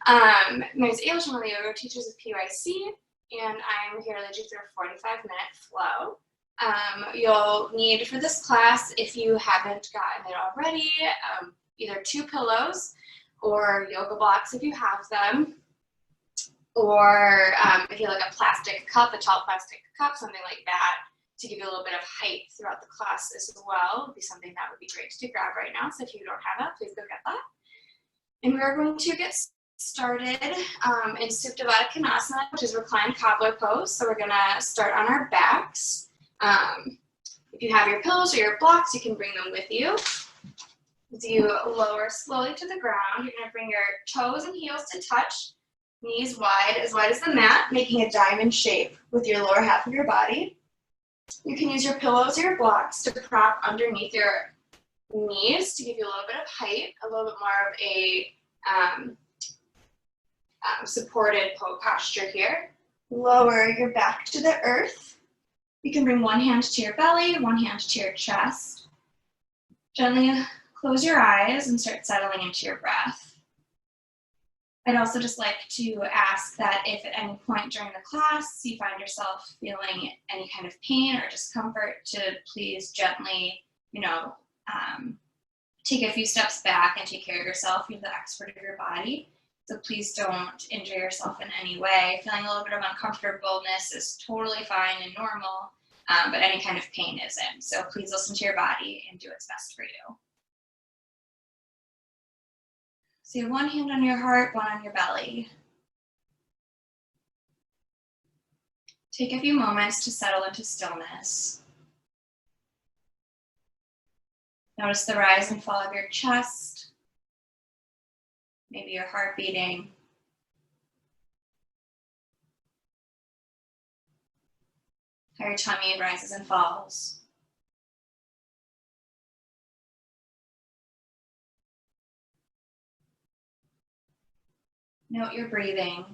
My name is Eilis, I'm one of the yoga teachers of PYC, and I'm here to lead you through a 45-minute flow. You'll need for this class, if you haven't gotten it already, either 2 pillows or yoga blocks if you have them, or if you like a plastic cup, a tall plastic cup, something like that, to give you a little bit of height throughout the class as well. Would be something that would be great to grab right now. So if you don't have that, please go get that. And we're going to get started in Supta Baddha Konasana, which is reclined cobbler pose. So we're gonna start on our backs. If you have your pillows or your blocks, you can bring them with you. As you lower slowly to the ground, you're gonna bring your toes and heels to touch, knees wide as the mat, making a diamond shape with your lower half of your body. You can use your pillows or your blocks to prop underneath your knees to give you a little bit of height, a little bit more of a supported posture here. Lower your back to the earth. You can bring one hand to your belly, one hand to your chest. Gently close your eyes and start settling into your breath. I'd also just like to ask that if at any point during the class you find yourself feeling any kind of pain or discomfort, to please gently, take a few steps back and take care of yourself. You're the expert of your body, so please don't injure yourself in any way. Feeling a little bit of uncomfortableness is totally fine and normal, but any kind of pain isn't. So please listen to your body and do what's best for you. So you have one hand on your heart, one on your belly. Take a few moments to settle into stillness. Notice the rise and fall of your chest, maybe your heart beating. How your tummy rises and falls. Note your breathing.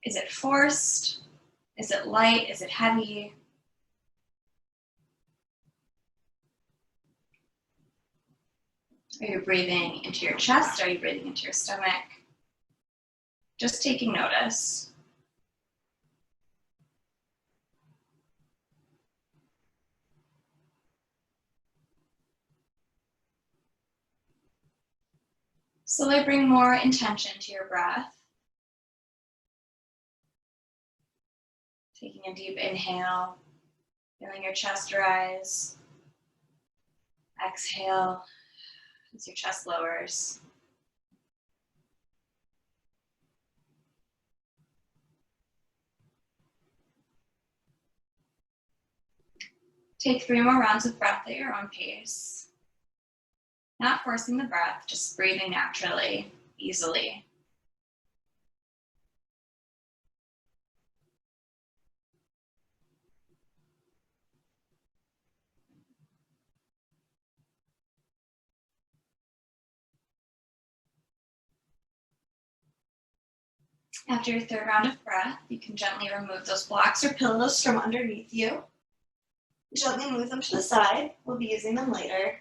Is it forced? Is it light? Is it heavy? Are you breathing into your chest? Are you breathing into your stomach? Just taking notice. Slowly bring more intention to your breath. Taking a deep inhale, feeling your chest rise. Exhale as your chest lowers. Take 3 more rounds of breath at your own pace. Not forcing the breath, just breathing naturally, easily. After your 3rd round of breath, you can gently remove those blocks or pillows from underneath you. Gently move them to the side. We'll be using them later.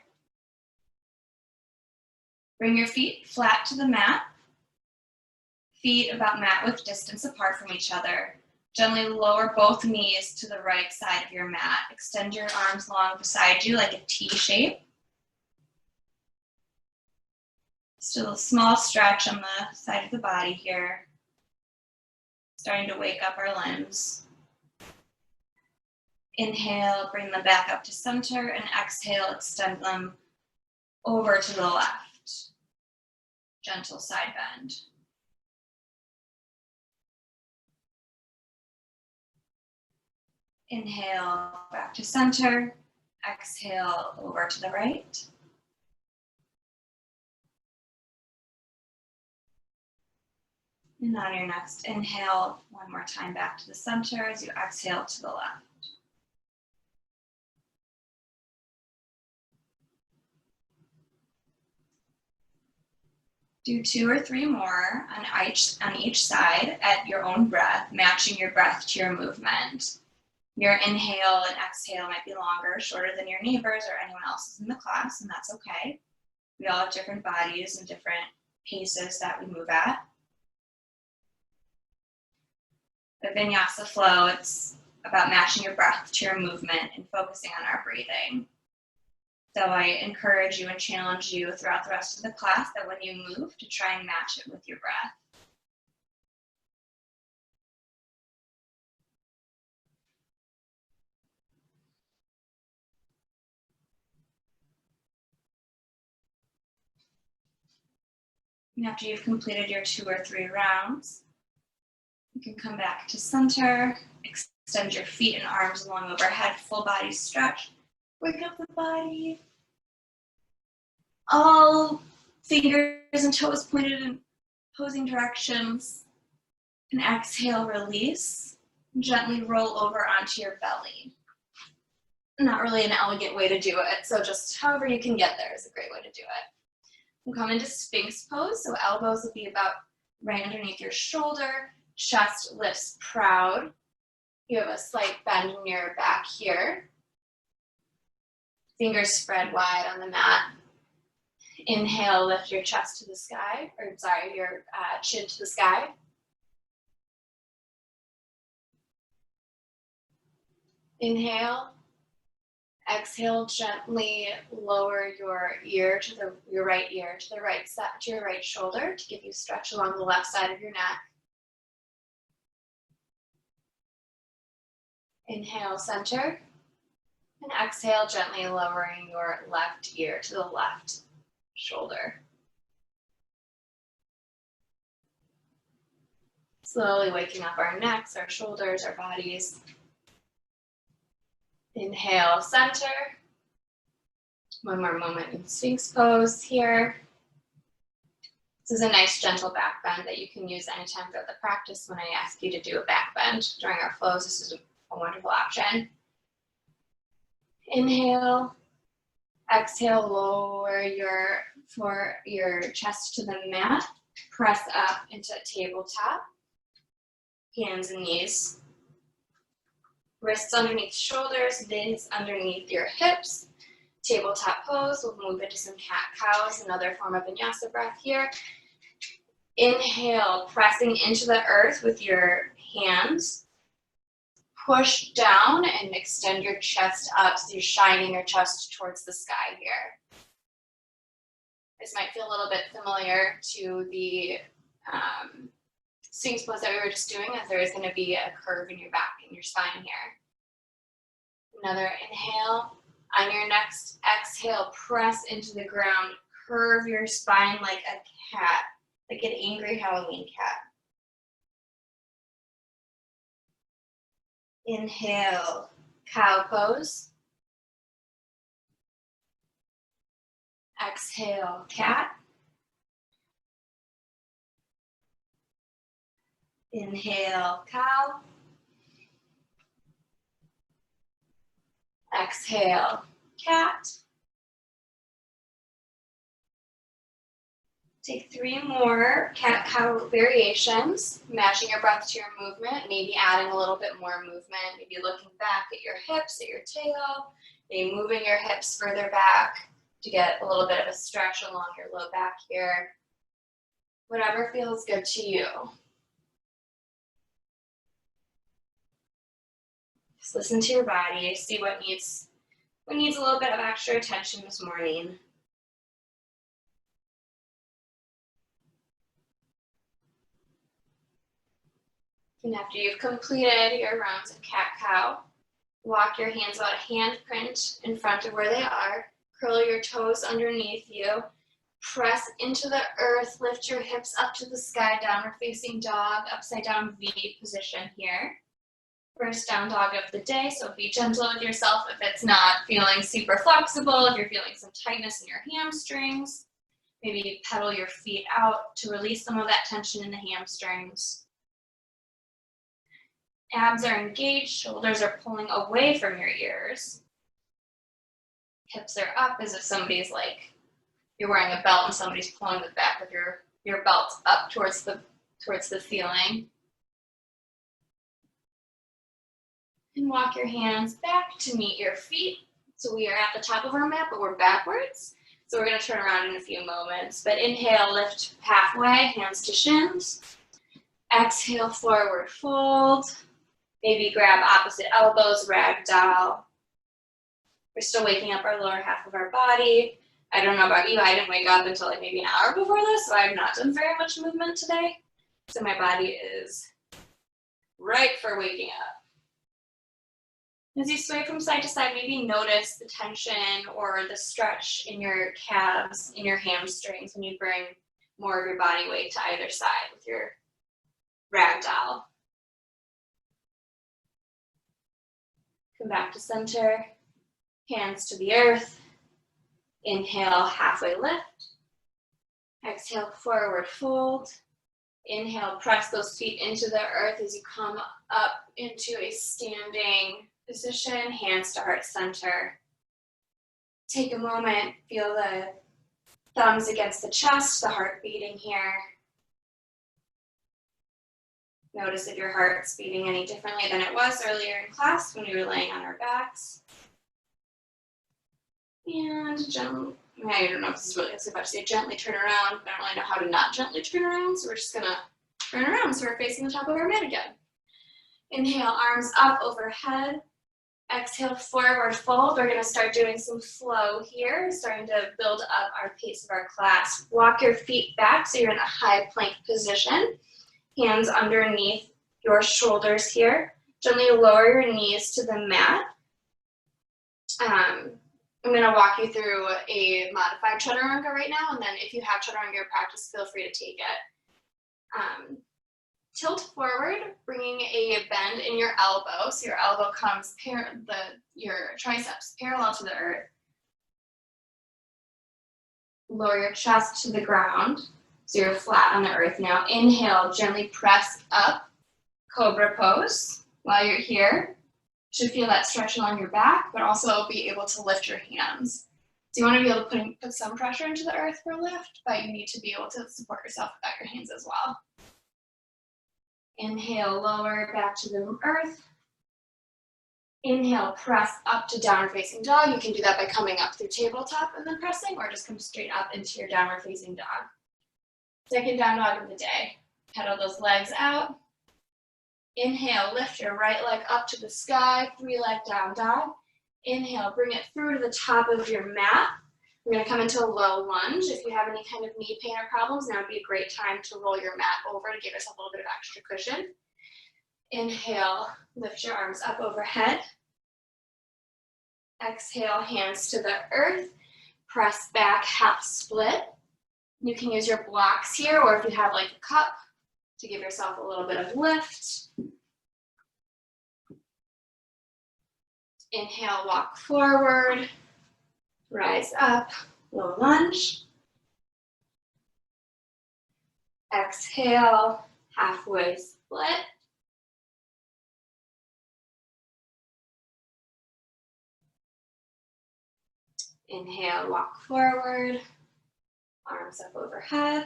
Bring your feet flat to the mat. Feet about mat width distance apart from each other. Gently lower both knees to the right side of your mat. Extend your arms long beside you like a T shape. Still a small stretch on the side of the body here. Starting to wake up our limbs. Inhale, bring them back up to center, and exhale, extend them over to the left. Gentle side bend. Inhale, back to center. Exhale, over to the right. And on your next inhale, one more time back to the center as you exhale to the left. Do 2 or 3 more on each side at your own breath, matching your breath to your movement. Your inhale and exhale might be longer, shorter than your neighbors or anyone else's in the class, and that's okay. We all have different bodies and different paces that we move at. The vinyasa flow, it's about matching your breath to your movement and focusing on our breathing. So I encourage you and challenge you throughout the rest of the class that when you move, to try and match it with your breath. And after you've completed your 2 or 3 rounds, you can come back to center, extend your feet and arms long overhead, full body stretch. Wake up the body. All fingers and toes pointed in opposing directions. And exhale, release. Gently roll over onto your belly. Not really an elegant way to do it, so just however you can get there is a great way to do it. We'll come into Sphinx pose, so elbows will be about right underneath your shoulder, chest lifts proud. You have a slight bend in your back here. Fingers spread wide on the mat. Inhale, lift your chest to the sky, or sorry, your chin to the sky. Inhale. Exhale, gently lower your ear to your right ear to the right side, to your right shoulder to give you stretch along the left side of your neck. Inhale, center. And exhale, gently lowering your left ear to the left shoulder. Slowly waking up our necks, our shoulders, our bodies. Inhale, center. One more moment in Sphinx pose here. This is a nice gentle back bend that you can use anytime throughout the practice. When I ask you to do a back bend during our flows, this is a wonderful option. Inhale. Exhale, lower your chest to the mat. Press up into tabletop. Hands and knees. Wrists underneath shoulders, knees underneath your hips. Tabletop pose, we'll move into some cat-cows, another form of vinyasa breath here. Inhale, pressing into the earth with your hands. Push down and extend your chest up so you're shining your chest towards the sky here. This might feel a little bit familiar to the Sphinx pose that we were just doing, as there is going to be a curve in your back and your spine here. Another inhale. On your next exhale, press into the ground. Curve your spine like a cat, like an angry Halloween cat. Inhale, cow pose. Exhale, cat. Inhale, cow. Exhale, cat. Take 3 more cat-cow variations, matching your breath to your movement, maybe adding a little bit more movement, maybe looking back at your hips, at your tail, maybe moving your hips further back to get a little bit of a stretch along your low back here. Whatever feels good to you. Just listen to your body, see what needs a little bit of extra attention this morning. And after you've completed your rounds of cat-cow, walk your hands about a handprint in front of where they are. Curl your toes underneath you. Press into the earth. Lift your hips up to the sky. Downward facing dog, upside down V position here. First down dog of the day, so be gentle with yourself if it's not feeling super flexible, if you're feeling some tightness in your hamstrings. Maybe pedal your feet out to release some of that tension in the hamstrings. Abs are engaged, shoulders are pulling away from your ears. Hips are up as if somebody's like, you're wearing a belt and somebody's pulling the back of your belt up towards the ceiling. And walk your hands back to meet your feet. So we are at the top of our mat, but we're backwards. So we're going to turn around in a few moments. But inhale, lift halfway, hands to shins. Exhale, forward fold. Maybe grab opposite elbows, ragdoll. We're still waking up our lower half of our body. I don't know about you, I didn't wake up until like maybe an hour before this, so I have not done very much movement today. So my body is ripe for waking up. As you sway from side to side, maybe notice the tension or the stretch in your calves, in your hamstrings when you bring more of your body weight to either side with your ragdoll. Come back to center, hands to the earth. Inhale, halfway lift. Exhale, forward fold. Inhale, press those feet into the earth as you come up into a standing position, hands to heart center. Take a moment, feel the thumbs against the chest, the heart beating here. Notice if your heart's beating any differently than it was earlier in class when we were laying on our backs. And gently, I don't know if this is really, I was about to say gently turn around, but I don't really know how to not gently turn around, so we're just gonna turn around so we're facing the top of our mat again. Inhale, arms up overhead. Exhale, forward fold. We're gonna start doing some flow here, starting to build up our pace of our class. Walk your feet back so you're in a high plank position. Hands underneath your shoulders here. Gently lower your knees to the mat. I'm going to walk you through a modified chaturanga right now, and then if you have chaturanga practice, feel free to take it. Tilt forward, bringing a bend in your elbow, so your elbow comes, your triceps parallel to the earth. Lower your chest to the ground, so you're flat on the earth now. Inhale, gently press up, cobra pose. While you're here, you should feel that stretch along your back, but also be able to lift your hands. So you want to be able to put some pressure into the earth for lift, but you need to be able to support yourself without your hands as well. Inhale, lower back to the earth. Inhale, press up to downward facing dog. You can do that by coming up through tabletop and then pressing, or just come straight up into your downward facing dog. Second down dog of the day. Pedal those legs out. Inhale, lift your right leg up to the sky, 3-leg down dog. Inhale, bring it through to the top of your mat. We're going to come into a low lunge. If you have any kind of knee pain or problems, now would be a great time to roll your mat over to give yourself a little bit of extra cushion. Inhale, lift your arms up overhead. Exhale, hands to the earth. Press back, half split. You can use your blocks here, or if you have like a cup, to give yourself a little bit of lift. Inhale, walk forward, rise up, low lunge. Exhale, halfway split. Inhale, walk forward, arms up overhead.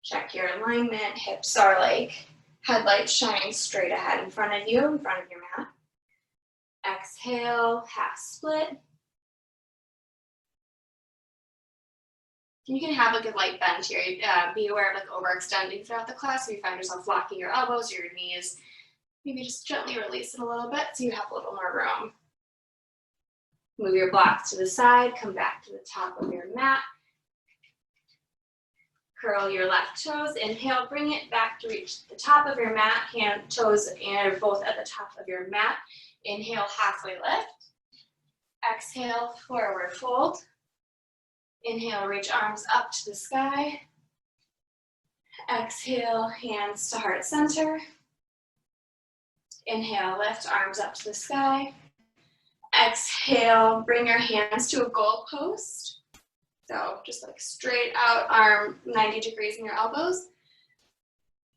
Check your alignment, hips are like headlights shining straight ahead in front of you, in front of your mat. Exhale, half split. You can have like a light bend here. Be aware of like overextending throughout the class. If you find yourself locking your elbows or your knees, maybe just gently release it a little bit so you have a little more room. Move your blocks to the side, come back to the top of your mat. Curl your left toes. Inhale, bring it back to reach the top of your mat. Toes are both at the top of your mat. Inhale, halfway lift. Exhale, forward fold. Inhale, reach arms up to the sky. Exhale, hands to heart center. Inhale, lift arms up to the sky. Exhale, bring your hands to a goal post. So just like straight out arm 90 degrees in your elbows.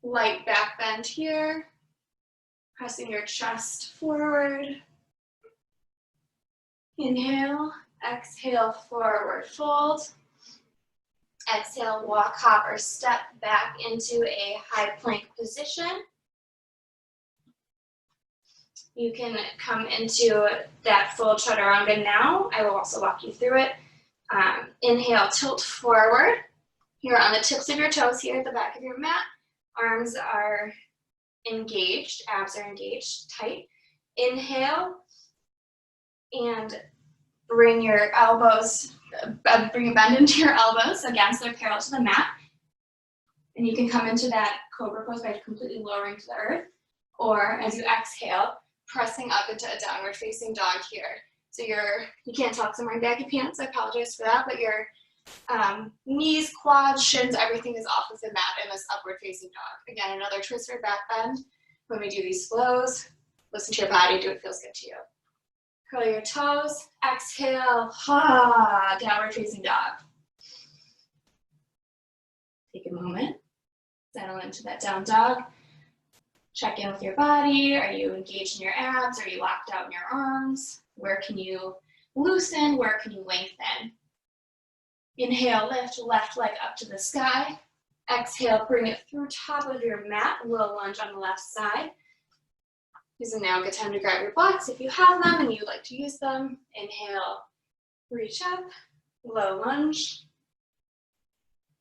Light back bend here. Pressing your chest forward. Inhale, exhale, forward fold. Exhale, walk, hop, or step back into a high plank position. You can come into that full chaturanga now. I will also walk you through it. Inhale, tilt forward. You're on the tips of your toes here at the back of your mat. Arms are engaged, abs are engaged, tight. Inhale, and bring your elbows, bring a bend into your elbows against their parallel to the mat. And you can come into that cobra pose by completely lowering to the earth. Or as you exhale, pressing up into a downward facing dog here. So you can't talk so wearing baggy pants, I apologize for that, but your knees, quads, shins, everything is off of the mat in this upward facing dog. Again, another twist or back bend. When we do these flows, listen to your body, do what feels good to you. Curl your toes, exhale, downward facing dog. Take a moment, settle into that down dog. Check in with your body. Are you engaged in your abs? Are you locked out in your arms? Where can you loosen? Where can you lengthen? Inhale, lift left leg up to the sky. Exhale, bring it through top of your mat. Low lunge on the left side. This is now a good time to grab your blocks if you have them and you'd like to use them. Inhale, reach up, low lunge.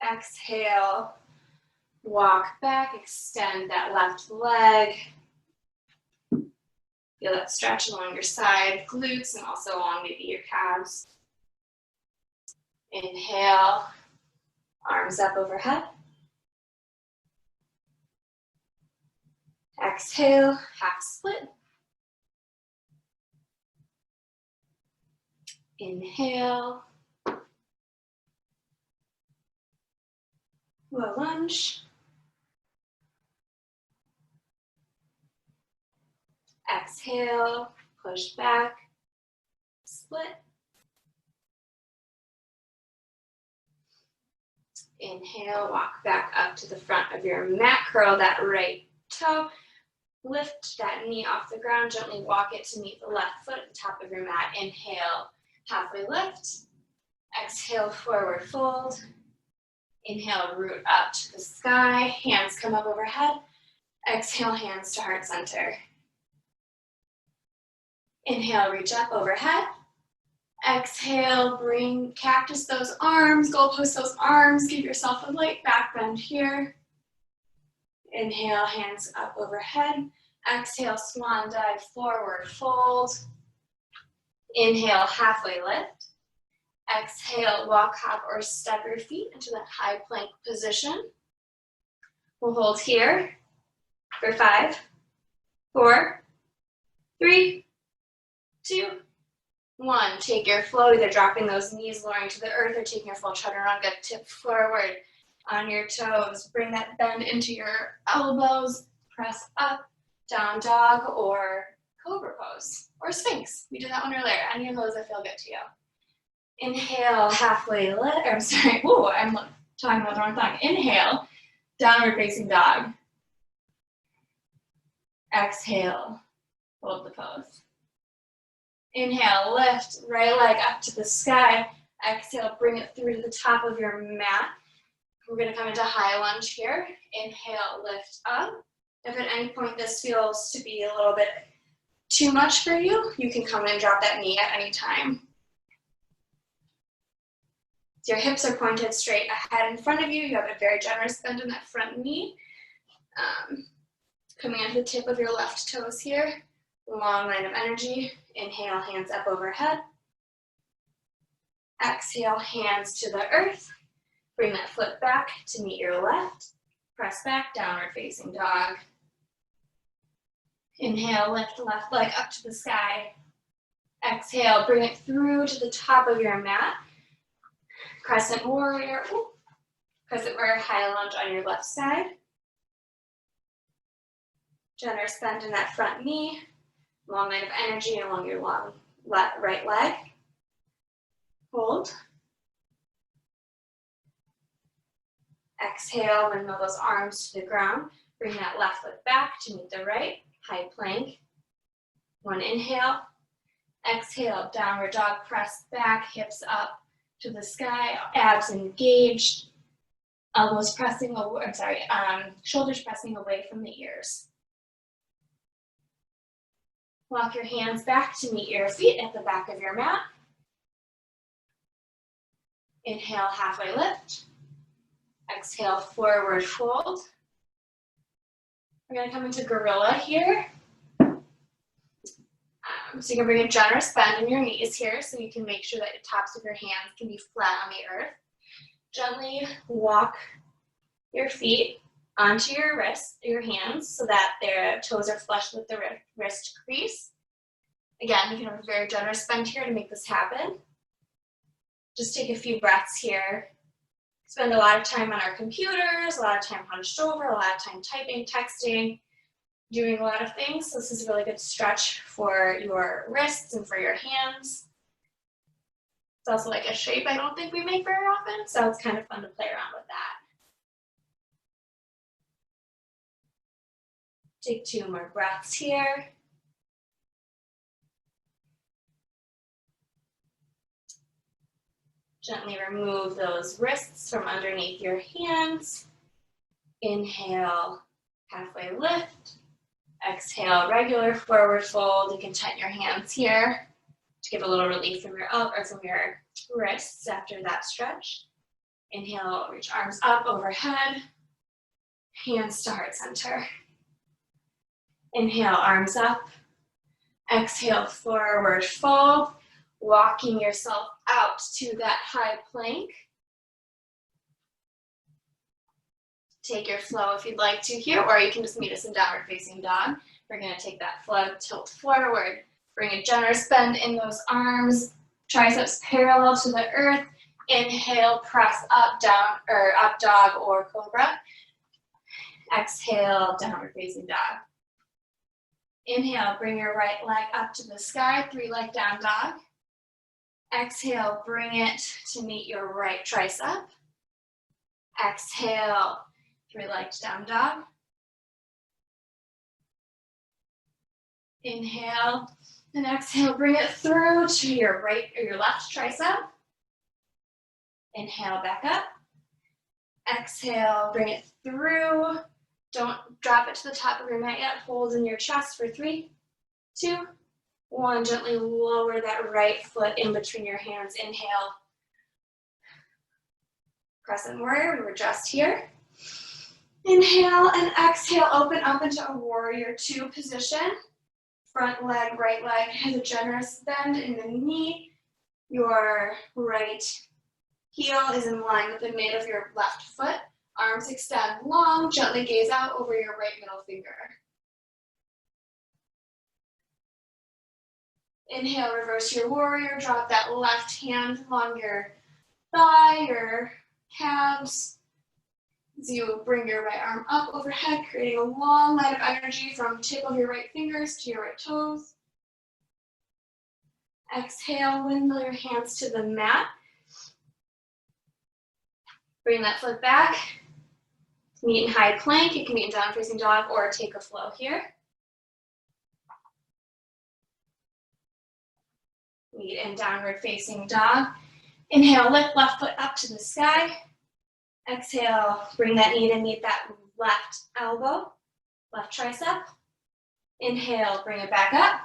Exhale, walk back, extend that left leg. Feel that stretch along your side, glutes, and also along maybe your calves. Inhale, arms up overhead. Exhale, half split. Inhale, low lunge. Exhale, push back, split. Inhale, walk back up to the front of your mat, curl that right toe, lift that knee off the ground, gently walk it to meet the left foot at the top of your mat. Inhale, halfway lift. Exhale, forward fold. Inhale, root up to the sky, hands come up overhead. Exhale, hands to heart center. Inhale, reach up overhead. Exhale, bring cactus those arms, goalpost those arms, give yourself a light back bend here. Inhale, hands up overhead. Exhale, swan dive, forward fold. Inhale, halfway lift. Exhale, walk, hop, or step your feet into that high plank position. We'll hold here for 5, 4, 3, 2, 1. Take your flow, either dropping those knees, lowering to the earth, or taking your full chaturanga, tip forward on your toes. Bring that bend into your elbows, press up, down dog, or cobra pose, or sphinx. We did that one earlier. Any of those that feel good to you. Inhale, halfway lift, I'm sorry, I'm talking about the wrong thing. Inhale, downward facing dog. Exhale, hold the pose. Inhale, lift, right leg up to the sky. Exhale, bring it through to the top of your mat. We're gonna come into high lunge here. Inhale, lift up. If at any point this feels to be a little bit too much for you, you can come in and drop that knee at any time. So your hips are pointed straight ahead in front of you. You have a very generous bend in that front knee. Coming onto the tip of your left toes here. Long line of energy. Inhale, hands up overhead. Exhale, hands to the earth. Bring that foot back to meet your left. Press back, downward facing dog. Inhale, lift left leg up to the sky. Exhale, bring it through to the top of your mat. Crescent warrior. Crescent warrior, high lunge on your left side. Generous bend in that front knee. Long line of energy along your long right leg. Hold. Exhale, windmill those arms to the ground. Bring that left foot back to meet the right. High plank. 1 inhale. Exhale, downward dog, press back, hips up to the sky, abs engaged, elbows pressing away, shoulders pressing away from the ears. Walk your hands back to meet your feet at the back of your mat. Inhale, halfway lift. Exhale, forward fold. We're going to come into gorilla here. So you can bring a generous bend in your knees here so you can make sure that the tops of your hands can be flat on the earth. Gently walk your feet onto your wrists, your hands, so that their toes are flush with the wrist crease. Again, you can have a very generous bend here to make this happen. Just take a few breaths here. Spend a lot of time on our computers, a lot of time hunched over, a lot of time typing, texting, doing a lot of things. So this is a really good stretch for your wrists and for your hands. It's also like a shape I don't think we make very often, so it's kind of fun to play around with that. Take 2 more breaths here. Gently remove those wrists from underneath your hands. Inhale, halfway lift. Exhale, regular forward fold. You can tighten your hands here to give a little relief from your wrists after that stretch. Inhale, reach arms up overhead. Hands to heart center. Inhale, arms up. Exhale, forward fold. Walking yourself out to that high plank. Take your flow if you'd like to here, or you can just meet us in downward facing dog. We're going to take that flow, tilt forward. Bring a generous bend in those arms. Triceps parallel to the earth. Inhale, press up, down, or up dog or cobra. Exhale, downward facing dog. Inhale, bring your right leg up to the sky, 3-leg down dog. Exhale, bring it to meet your right tricep. Exhale, 3-legged down dog. Inhale and exhale, bring it through to your right or your left tricep. Inhale, back up. Exhale, bring it through. Don't drop it to the top of your mat yet. Hold in your chest for 3, 2, 1. Gently lower that right foot in between your hands. Inhale. Crescent warrior, we were just here. Inhale and exhale, open up into a warrior 2 position. Front leg, right leg has a generous bend in the knee. Your right heel is in line with the mid of your left foot. Arms extend long, gently gaze out over your right middle finger. Inhale, reverse your warrior, drop that left hand along your thigh, your calves. As you bring your right arm up overhead, creating a long line of energy from tip of your right fingers to your right toes. Exhale, windmill your hands to the mat. Bring that foot back. Meet in high plank. You can meet in down facing dog or take a flow here. Meet in downward facing dog. Inhale, lift left foot up to the sky. Exhale, bring that knee to meet that left elbow, left tricep. Inhale, bring it back up.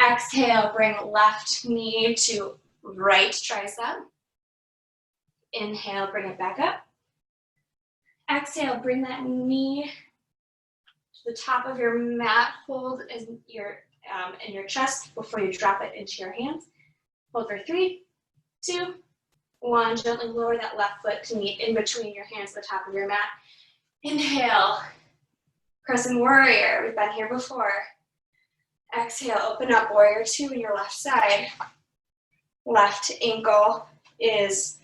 Exhale, bring left knee to right tricep. Inhale, bring it back up. Exhale, bring that knee to the top of your mat. Hold in your chest before you drop it into your hands. Hold for 3, 2, 1. Gently lower that left foot to meet in between your hands at the top of your mat. Inhale, crescent warrior. We've been here before. Exhale, open up, warrior 2 in your left side. Left ankle is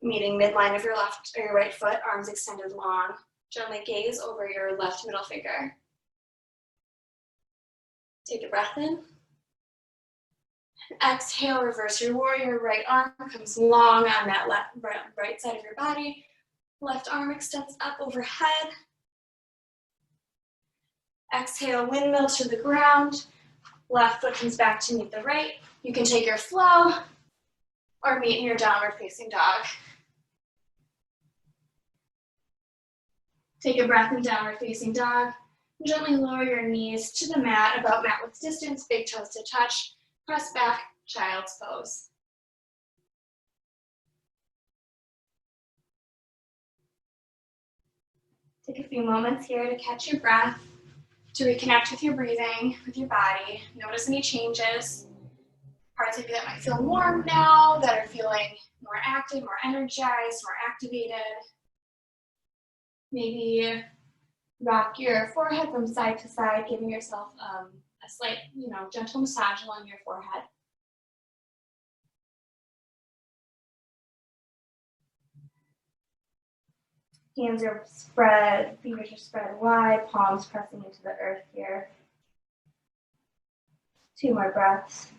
meeting midline of your left or your right foot, arms extended long. Gently gaze over your left middle finger. Take a breath in. Exhale, reverse your warrior. Right arm comes long on that right side of your body. Left arm extends up overhead. Exhale, windmill to the ground. Left foot comes back to meet the right. You can take your flow or meet in your downward facing dog. Take a breath in downward facing dog. Gently lower your knees to the mat, about mat width distance, big toes to touch. Press back, child's pose. Take a few moments here to catch your breath, to reconnect with your breathing, with your body. Notice any changes. Parts of you that might feel warm now, that are feeling more active, more energized, more activated. Maybe rock your forehead from side to side, giving yourself a slight, gentle massage along your forehead. Hands are spread, fingers are spread wide, palms pressing into the earth here. 2 more breaths.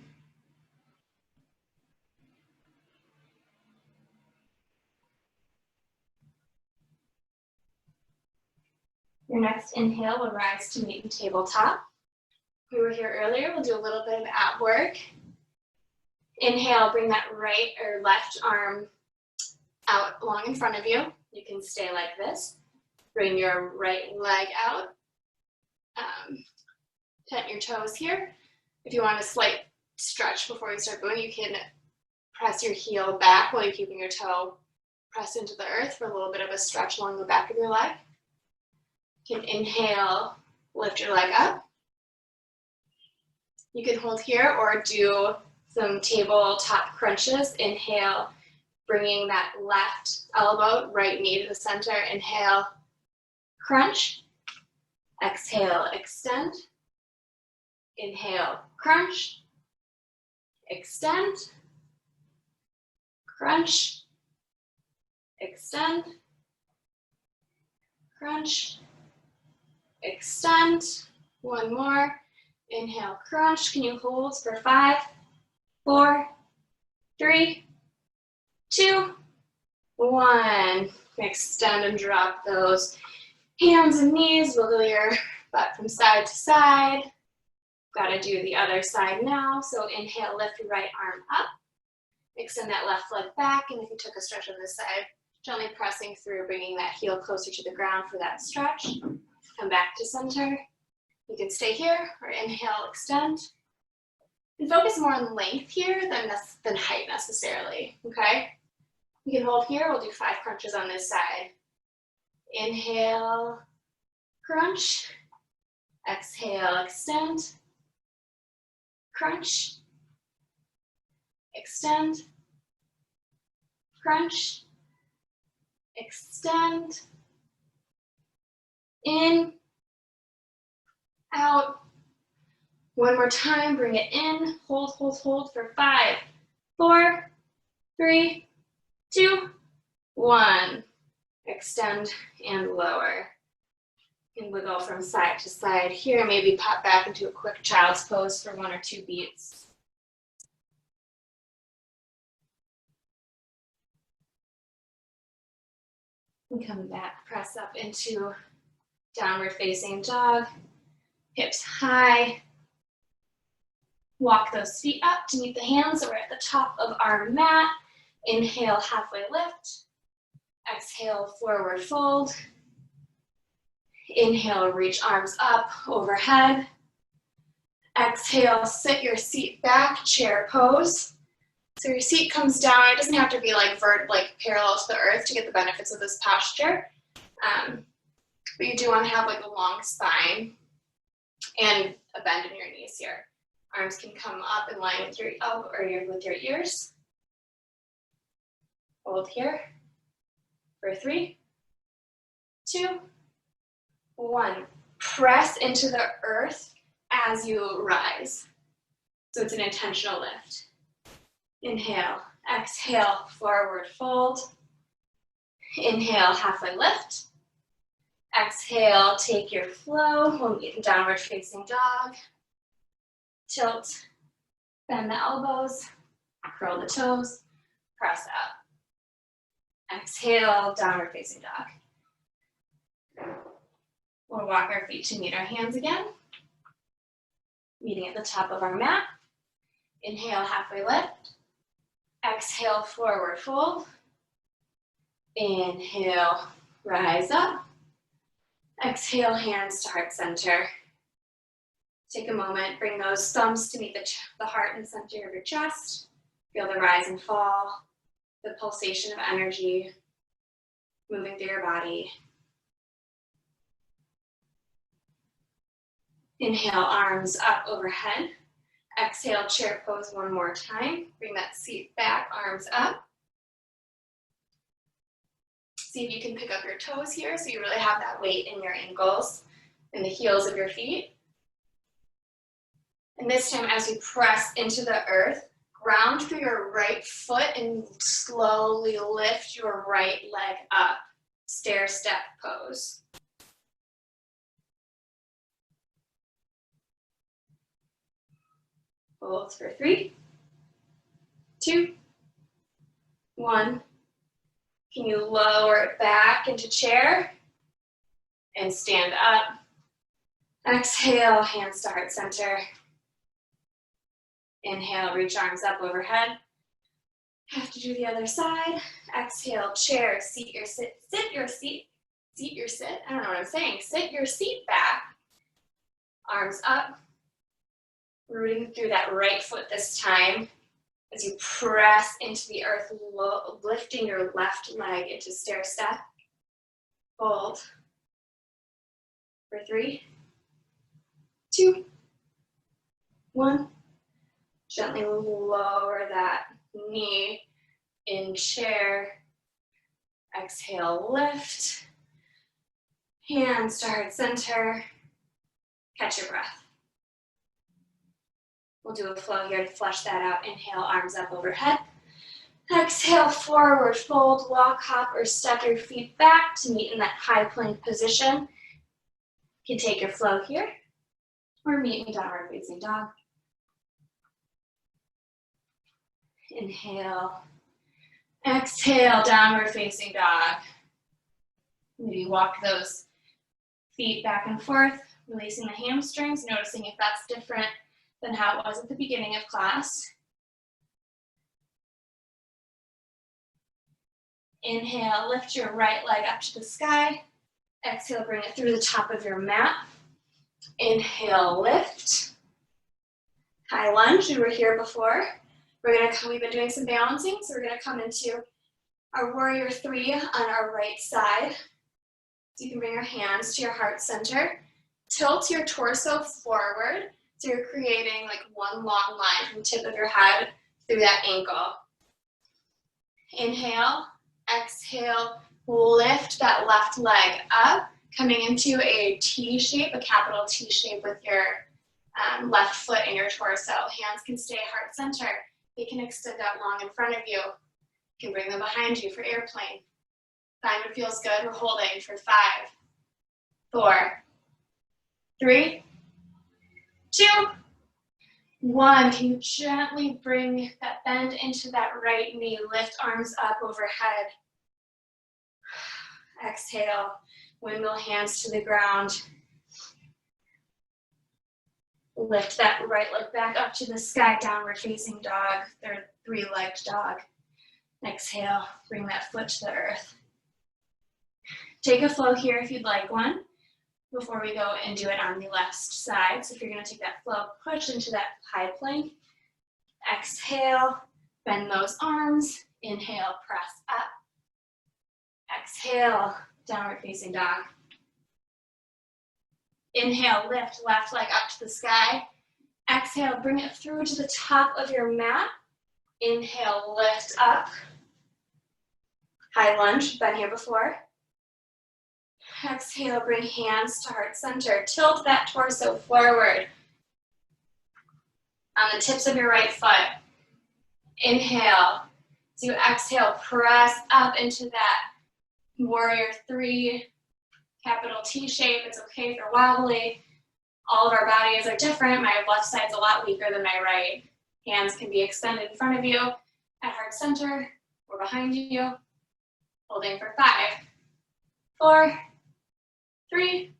Your next inhale will rise to meet in tabletop. We were here earlier, we'll do a little bit of ab work. Inhale, bring that right or left arm out long in front of you. You can stay like this. Bring your right leg out. Plant your toes here. If you want a slight stretch before you start going, you can press your heel back while you're keeping your toe pressed into the earth for a little bit of a stretch along the back of your leg. You can inhale, lift your leg up. You can hold here or do some tabletop crunches. Inhale, bringing that left elbow, right knee to the center. Inhale, crunch. Exhale, extend. Inhale, crunch. Extend. Crunch. Extend. Crunch. Extend. One more. Inhale, crunch. Can you hold for 5, 4, 3, 2, 1. Extend and drop those hands and knees. Wiggle your butt from side to side. Got to do the other side now. So inhale, lift your right arm up. Extend that left leg back. And if you took a stretch on this side, gently pressing through, bringing that heel closer to the ground for that stretch. Come back to center. You can stay here or inhale, extend. And focus more on length here than height necessarily, okay? You can hold here. We'll do 5 crunches on this side. Inhale, crunch. Exhale, extend. Crunch. Extend. Crunch. Extend. In. Out. One more time, bring it in. Hold, hold, hold for 5, 4, 3, 2, 1. Extend and lower. And wiggle from side to side here. Maybe pop back into a quick child's pose for 1 or 2 beats. And come back, press up into downward facing dog. Hips high. Walk those feet up to meet the hands. So we're at the top of our mat. Inhale, halfway lift. Exhale, forward fold. Inhale, reach arms up overhead. Exhale, sit your seat back, chair pose. So your seat comes down. It doesn't have to be like parallel to the earth to get the benefits of this posture. But you do want to have like a long spine and a bend in your knees here. Arms can come up in line with your elbow or with your ears. Hold here for 3, 2, 1. Press into the earth as you rise. So it's an intentional lift. Inhale, exhale, forward fold. Inhale, halfway lift. Exhale, take your flow. We'll get downward facing dog. Tilt, bend the elbows, curl the toes, press up. Exhale, downward facing dog. We'll walk our feet to meet our hands again. Meeting at the top of our mat. Inhale, halfway lift. Exhale, forward fold. Inhale, rise up. Exhale, hands to heart center. Take a moment, bring those thumbs to meet the heart and center of your chest. Feel the rise and fall, the pulsation of energy moving through your body. Inhale, arms up overhead. Exhale, chair pose one more time. Bring that seat back, arms up. See if you can pick up your toes here so you really have that weight in your ankles and the heels of your feet. And this time, as you press into the earth, ground through your right foot and slowly lift your right leg up. Stair step pose. Hold for 3, 2, 1. Can you lower it back into chair and stand up? Exhale, hands to heart center. Inhale, reach arms up overhead. Have to do the other side. Exhale, chair, seat your sit, sit your seat, seat your sit. I don't know what I'm saying. Sit your seat back. Arms up. Rooting through that right foot this time as you press into the earth, lifting your left leg into stair step. Hold. For 3, 2, 1. Gently lower that knee in chair. Exhale, lift. Hands to heart center. Catch your breath. We'll do a flow here to flush that out. Inhale, arms up overhead. Exhale, forward fold, walk, hop, or step your feet back to meet in that high plank position. You can take your flow here, or meet me downward facing dog. Inhale. Exhale, downward facing dog. Maybe walk those feet back and forth, releasing the hamstrings, noticing if that's different than how it was at the beginning of class. Inhale, lift your right leg up to the sky. Exhale, bring it through the top of your mat. Inhale, lift. High lunge, we were here before. We've been doing some balancing, so we're gonna come into our warrior 3 on our right side. So you can bring your hands to your heart center. Tilt your torso forward, so you're creating like one long line from the tip of your head through that ankle. Inhale, exhale, lift that left leg up, coming into a T shape, a capital T shape with your left foot and your torso. Hands can stay heart center. They can extend out long in front of you. You can bring them behind you for airplane. Find what feels good. We're holding for 5, 4, 3, 2, 1. Can you gently bring that bend into that right knee? Lift arms up overhead. Exhale, windmill hands to the ground. Lift that right leg back up to the sky, downward facing dog, or 3-legged dog. Exhale, bring that foot to the earth. Take a flow here if you'd like one, before we go and do it on the left side. So if you're gonna take that flow, push into that high plank. Exhale, bend those arms. Inhale, press up. Exhale, downward facing dog. Inhale, lift left leg up to the sky. Exhale, bring it through to the top of your mat. Inhale, lift up. High lunge, been here before. Exhale, bring hands to heart center. Tilt that torso forward on the tips of your right foot. Inhale. So you exhale, press up into that warrior 3. Capital T shape. It's okay if you're wobbly. All of our bodies are different. My left side's a lot weaker than my right. Hands can be extended in front of you at heart center or behind you. Holding for 5, 4, 3,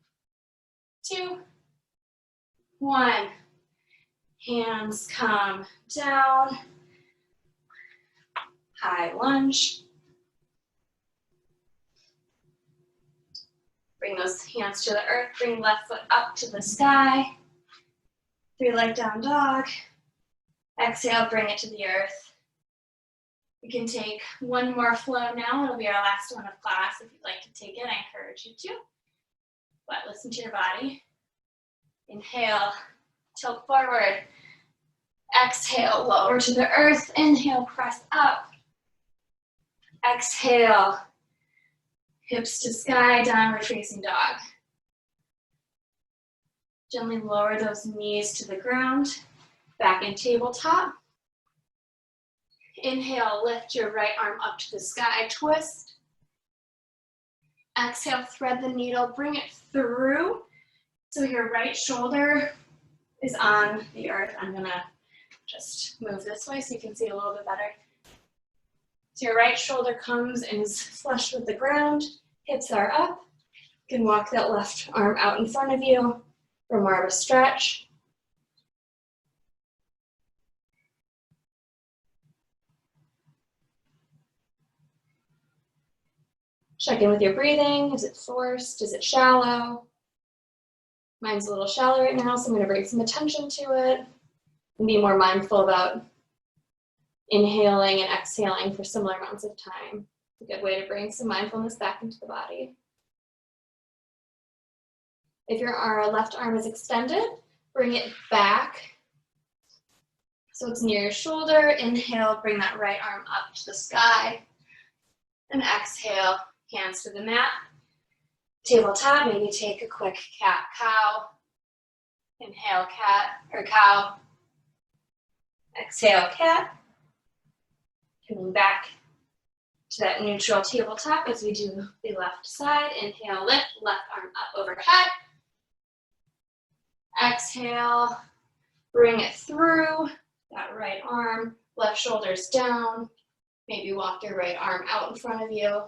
2, 1. Hands come down. High lunge. Bring those hands to the earth. Bring left foot up to the sky. 3-leg down dog. Exhale, bring it to the earth. You can take one more flow now. It'll be our last one of class. If you'd like to take it, I encourage you to. But listen to your body. Inhale, tilt forward. Exhale, lower to the earth. Inhale, press up. Exhale, hips to sky, downward facing dog. Gently lower those knees to the ground. Back in tabletop. Inhale, lift your right arm up to the sky, twist. Exhale, thread the needle, bring it through. So your right shoulder is on the earth. I'm gonna just move this way so you can see a little bit better. So your right shoulder comes and is flush with the ground. Hips are up. You can walk that left arm out in front of you for more of a stretch. Check in with your breathing. Is it forced? Is it shallow? Mine's a little shallow right now, so I'm going to bring some attention to it and be more mindful about inhaling and exhaling for similar amounts of time. It's a good way to bring some mindfulness back into the body. If your left arm is extended, bring it back so it's near your shoulder. Inhale, bring that right arm up to the sky. And exhale, hands to the mat. Tabletop, maybe take a quick cat-cow. Inhale, cat or cow. Exhale, cat. Coming back to that neutral tabletop as we do the left side. Inhale, lift, left arm up overhead. Exhale, bring it through that right arm, left shoulder's down. Maybe walk your right arm out in front of you.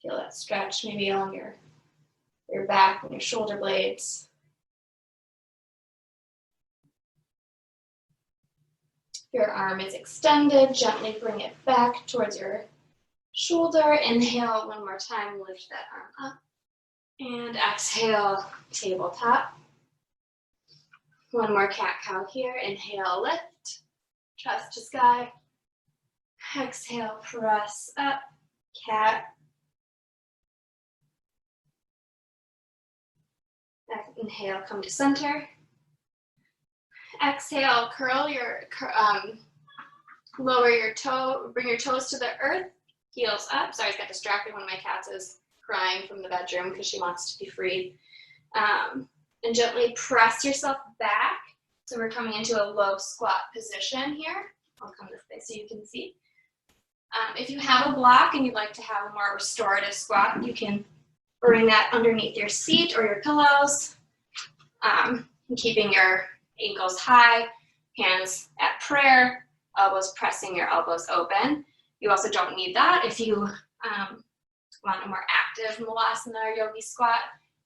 Feel that stretch maybe along your back and your shoulder blades. Your arm is extended, gently bring it back towards your shoulder. Inhale one more time, lift that arm up. And exhale, tabletop. One more cat-cow here. Inhale, lift, chest to sky. Exhale, press up, cat. Inhale, come to center. Exhale, curl your, lower your toe, bring your toes to the earth, heels up. Sorry, I got distracted. One of my cats is crying from the bedroom because she wants to be freed. And gently press yourself back. So we're coming into a low squat position here. I'll come this way so you can see. If you have a block and you'd like to have a more restorative squat, you can bring that underneath your seat or your pillows, keeping your ankles high, hands at prayer, elbows pressing your elbows open. You also don't need that. If you want a more active Malasana or Yogi squat,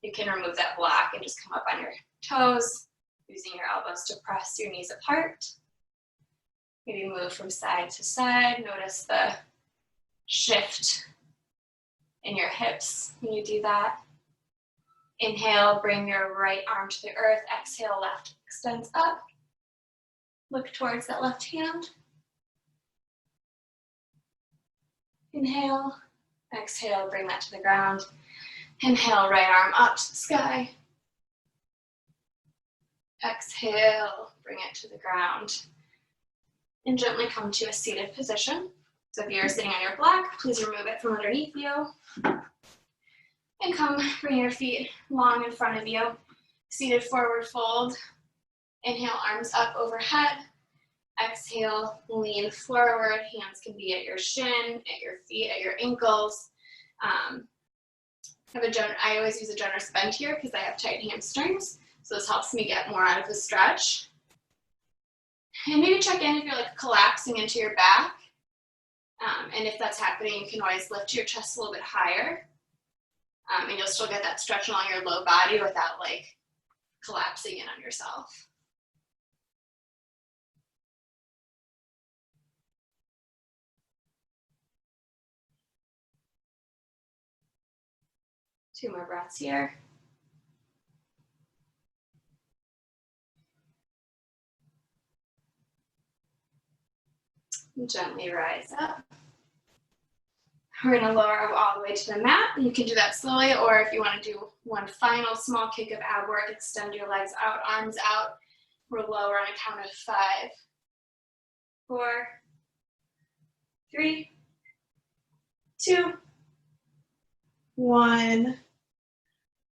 you can remove that block and just come up on your toes, using your elbows to press your knees apart. Maybe move from side to side. Notice the shift in your hips when you do that. Inhale, bring your right arm to the earth. Exhale, left extends up. Look towards that left hand. Inhale, exhale, bring that to the ground. Inhale, right arm up to the sky. Exhale, bring it to the ground. And gently come to a seated position. So if you're sitting on your block, please remove it from underneath you. And come, bring your feet long in front of you. Seated forward fold. Inhale, arms up overhead. Exhale, lean forward. Hands can be at your shin, at your feet, at your ankles. I always use a generous bend here because I have tight hamstrings. So this helps me get more out of the stretch. And maybe check in if you're like collapsing into your back. And if that's happening, you can always lift your chest a little bit higher. And you'll still get that stretch along your low body without like collapsing in on yourself. Two more breaths here. And gently rise up. We're going to lower all the way to the mat. You can do that slowly, or if you want to do one final small kick of ab work, extend your legs out, arms out. We're lower on a count of 5, 4, 3, 2, 1.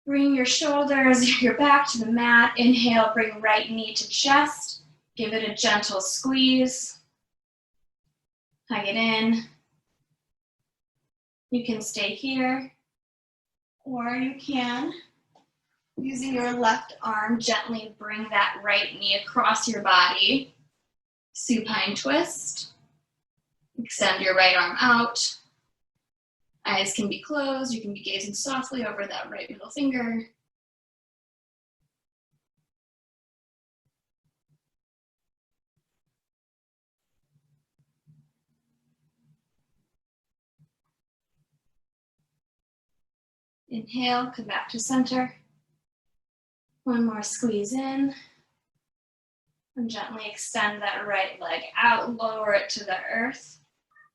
Bring your shoulders, your back to the mat. Inhale, bring right knee to chest. Give it a gentle squeeze. Hug it in. You can stay here, or you can, using your left arm, gently bring that right knee across your body. Supine twist. Extend your right arm out. Eyes can be closed. You can be gazing softly over that right middle finger. Inhale, come back to center. One more squeeze in. And gently extend that right leg out, lower it to the earth.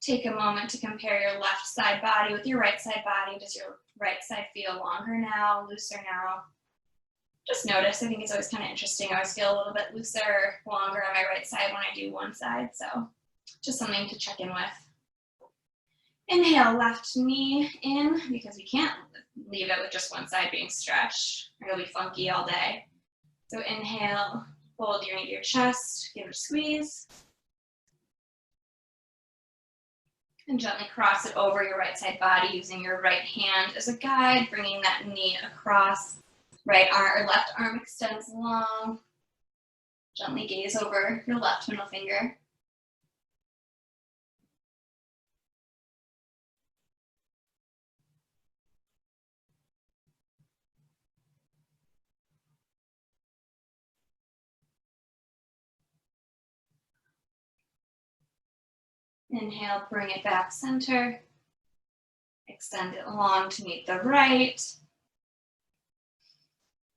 Take a moment to compare your left side body with your right side body. Does your right side feel longer now, looser now? Just notice, I think it's always kind of interesting. I always feel a little bit looser, longer on my right side when I do one side, so just something to check in with. Inhale, left knee in, because we can't leave it with just one side being stretched. It'll be funky all day. So inhale, hold your knee to your chest, give it a squeeze. And gently cross it over your right side body using your right hand as a guide, bringing that knee across. Right arm or left arm extends long. Gently gaze over your left middle finger. Inhale, bring it back center. Extend it long to meet the right.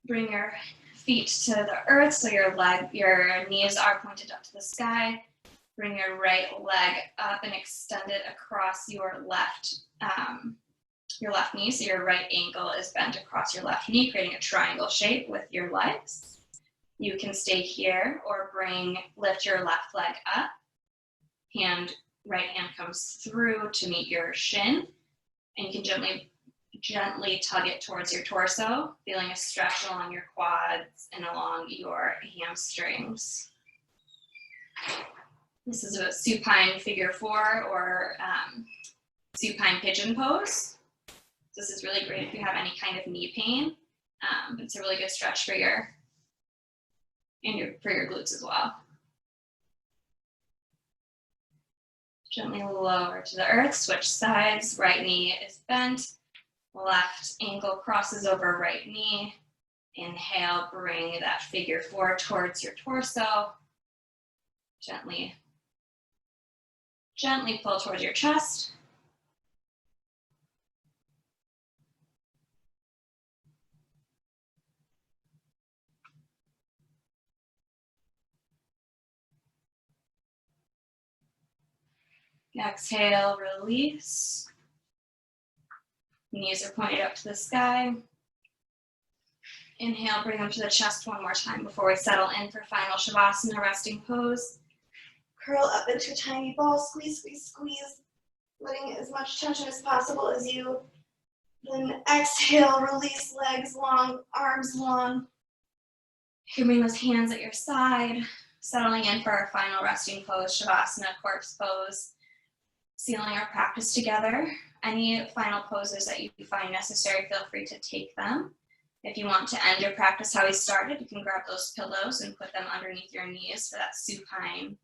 Bring your feet to the earth so your knees are pointed up to the sky. Bring your right leg up and extend it across your left knee. So your right ankle is bent across your left knee, creating a triangle shape with your legs. You can stay here or lift your left leg up. Right hand comes through to meet your shin, and you can gently tug it towards your torso, feeling a stretch along your quads and along your hamstrings. This is a supine figure 4 or supine pigeon pose. This is really great if you have any kind of knee pain, but it's a really good stretch for your glutes as well. Gently lower to the earth, switch sides, right knee is bent, left ankle crosses over right knee. Inhale, bring that figure 4 towards your torso. Gently pull towards your chest. Exhale, release. Knees are pointed up to the sky. Inhale, bring them to the chest one more time before we settle in for final Shavasana, resting pose. Curl up into a tiny ball, squeeze, squeeze, squeeze, letting as much tension as possible as you. Then exhale, release, legs long, arms long. You can bring those hands at your side, settling in for our final resting pose, Shavasana, corpse pose. Sealing our practice together. Any final poses that you find necessary, feel free to take them. If you want to end your practice how we started, you can grab those pillows and put them underneath your knees for that supine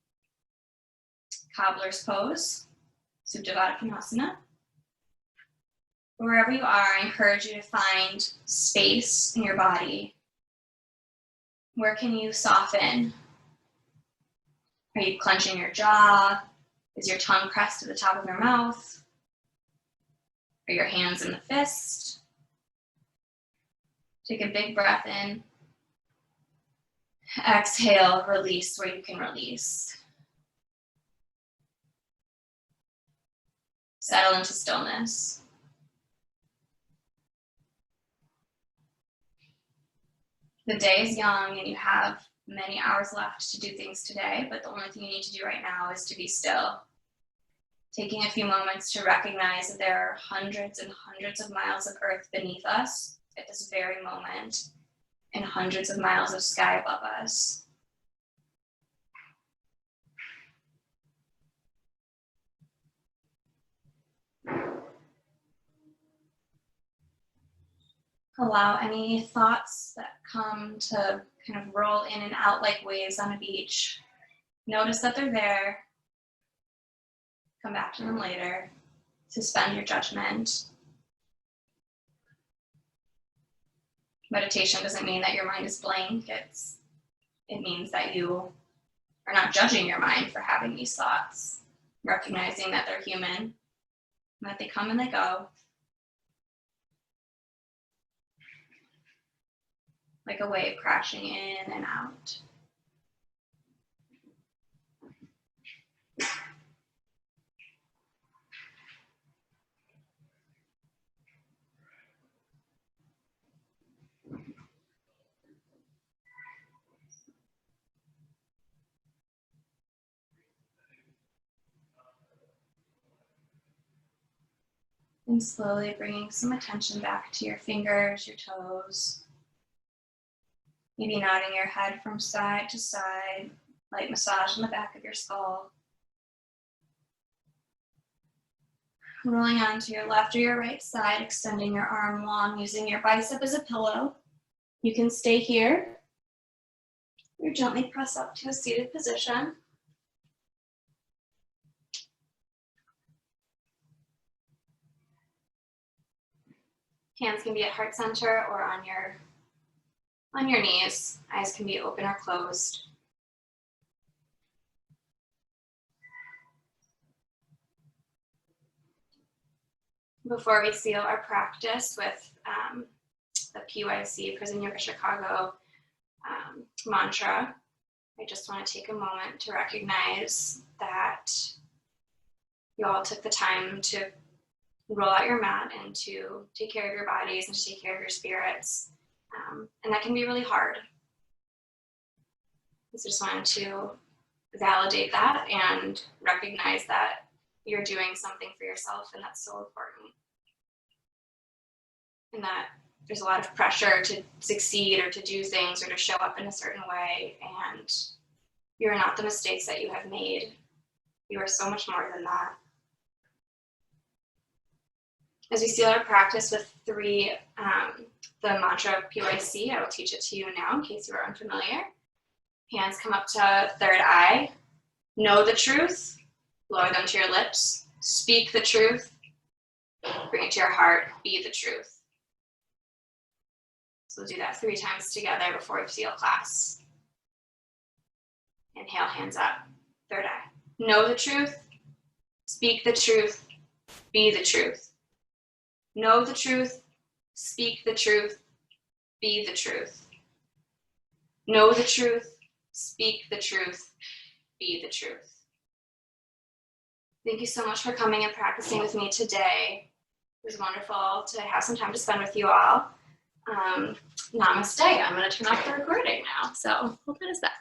cobbler's pose. Supta Baddha Konasana. Wherever you are, I encourage you to find space in your body. Where can you soften? Are you clenching your jaw? Is your tongue pressed to the top of your mouth? Are your hands in the fist? Take a big breath in. Exhale, release where you can release. Settle into stillness. The day is young and you have many hours left to do things today, but the only thing you need to do right now is to be still. Taking a few moments to recognize that there are hundreds and hundreds of miles of earth beneath us at this very moment, and hundreds of miles of sky above us. Allow any thoughts that come to kind of roll in and out like waves on a beach. Notice that they're there. Come back to them later. Suspend your judgment. Meditation doesn't mean that your mind is blank. It means that you are not judging your mind for having these thoughts, recognizing that they're human, and that they come and they go. Like a wave crashing in and out. And slowly bringing some attention back to your fingers, your toes. Maybe nodding your head from side to side, light massage in the back of your skull. Rolling onto your left or your right side, extending your arm long, using your bicep as a pillow. You can stay here or gently press up to a seated position. Hands can be at heart center or on your knees. Eyes can be open or closed. Before we seal our practice with the PYC, Prison Yoga Chicago mantra, I just want to take a moment to recognize that you all took the time to roll out your mat and to take care of your bodies and to take care of your spirits. And that can be really hard. I just wanted to validate that and recognize that you're doing something for yourself, and that's so important. And that there's a lot of pressure to succeed or to do things or to show up in a certain way, and you're not the mistakes that you have made. You are so much more than that. As we seal our practice with the mantra PYC, I will teach it to you now in case you are unfamiliar. Hands come up to third eye. Know the truth. Lower them to your lips. Speak the truth. Bring it to your heart. Be the truth. So we'll do that 3 times together before we seal class. Inhale, hands up. Third eye. Know the truth. Speak the truth. Be the truth. Know the truth. Speak the truth. Be the truth. Know the truth. Speak the truth. Be the truth. Thank you so much for coming and practicing with me today. It was wonderful to have some time to spend with you all. Namaste. I'm going to turn off the recording now. So hold on a sec.